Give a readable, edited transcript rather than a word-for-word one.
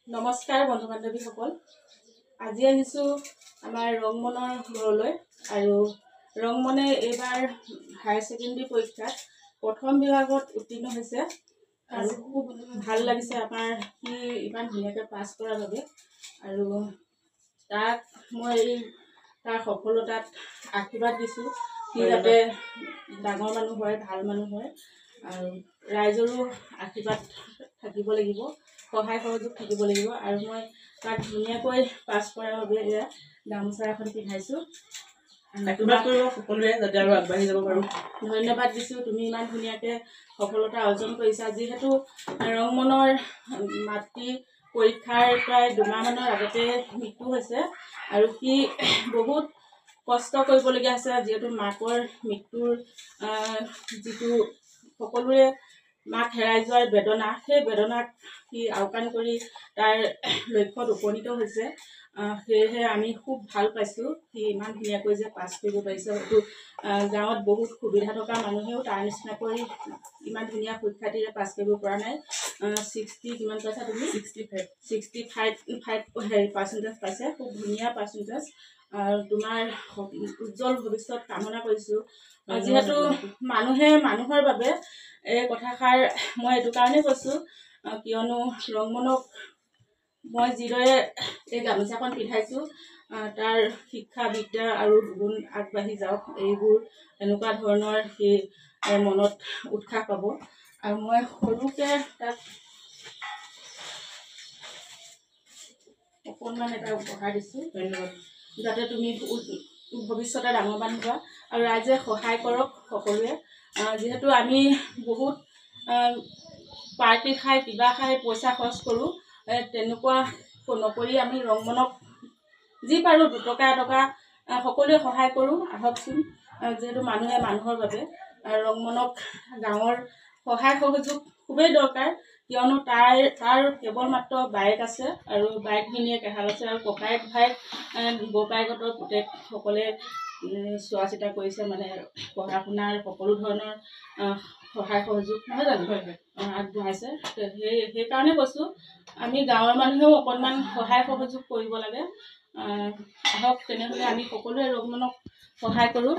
নমস্কাৰ বন্ধু বান্ধৱীসকল, আজি আহিছোঁ আমাৰ ৰংমনৰ ঘৰলৈ। আৰু ৰংমনে এইবাৰ হায়াৰ ছেকেণ্ডেৰী পৰীক্ষাত প্ৰথম বিভাগত উত্তীৰ্ণ হৈছে আৰু খুব ভাল লাগিছে আমাৰ সি ইমান ধুনীয়াকৈ পাছ কৰাৰ বাবে। আৰু তাক মই তাৰ সফলতাত আশীৰ্বাদ দিছোঁ, সি যাতে ডাঙৰ মানুহ হয়, ভাল মানুহ হয়। আৰু ৰাইজৰো আশীৰ্বাদ থাকিব লাগিব, সহায় সহযোগ থাকিব লাগিব। আৰু মই তাক ধুনীয়াকৈ পাছ কৰাৰ বাবে এয়া গামোচা এখন পিন্ধাইছোঁ। আশীৰ্বাদ কৰিব সকলোৱে যাতে আৰু আগবাঢ়ি যাব পাৰোঁ। ধন্যবাদ দিছোঁ, তুমি ইমান ধুনীয়াকৈ সফলতা অৰ্জন কৰিছা। যিহেতু ৰংমনৰ মাতৃ পৰীক্ষাৰ প্ৰায় 2 মাহমানৰ আগতে মৃত্যু হৈছে আৰু সি বহুত কষ্ট কৰিবলগীয়া হৈছে। যিহেতু মাকৰ মৃত্যুৰ যিটো সকলোৰে মাক হেৰাই যোৱাৰ বেদনা, সেই বেদনাক সি আওকাণ কৰি তাৰ লক্ষ্যত উপনীত হৈছে। সেয়েহে আমি খুব ভাল পাইছোঁ সি ইমান ধুনীয়াকৈ যে পাছ কৰিব পাৰিছে। হয়তো গাঁৱত বহুত সুবিধা থকা মানুহেও তাৰ নিচিনাকৈ ইমান ধুনীয়া সুখ্যাতিৰে পাছ কৰিব পৰা নাই। 60 কিমান পাইছা তুমি? 65% পাইছে। খুব ধুনীয়া পাৰ্চেণ্টেজ। তোমাৰ উজ্জ্বল ভৱিষ্যত কামনা কৰিছোঁ। যিহেতু মানুহে মানুহৰ বাবে এই কথাষাৰ মই এইটো কাৰণেই কৈছোঁ, কিয়নো ৰংমনক মই যিদৰে এই গামোচাখন পিন্ধাইছোঁ, তাৰ শিক্ষা বিদ্যা আৰু গুণ আগবাঢ়ি যাওক, এইবোৰ এনেকুৱা ধৰণৰ সি মনত উৎসাহ পাব। আৰু মই সৰুকৈ তাক অকণমান এটা উপহাৰ দিছোঁ। ধন্যবাদ। যাতে তুমি ভৱিষ্যতে ডাঙৰ মানুহ হোৱা আৰু ৰাইজে সহায় কৰক সকলোৱে। যিহেতু আমি বহুত পাৰ্টি খাই কিবা খাই পইচা খৰচ কৰোঁ, তেনেকুৱা নকৰি আমি ৰংমনক যি পাৰোঁ 2 টকা এটকা সকলোৱে সহায় কৰোঁ। আহকচোন, যিহেতু মানুহে মানুহৰ বাবে। ৰংমনক গাঁৱৰ সহায় সহযোগ খুবেই দৰকাৰ, কিয়নো তাৰ কেৱল মাত্ৰ বায়েক আছে আৰু বায়েক ভিনীয়েক এহাল আছে আৰু ককায়েক ভায়েক বৌপায়েকহঁতৰ পুতেকসকলে চোৱা চিতা কৰিছে, মানে পঢ়া শুনাৰ সকলো ধৰণৰ সহায় সহযোগ নহয় জানো আগবঢ়াইছে। সেইকাৰণে কৈছোঁ আমি গাঁৱৰ মানুহেও অকণমান সহায় সহযোগ কৰিব লাগে। আহক তেনেহ'লে আমি সকলোৱে ৰংমনক সহায় কৰোঁ।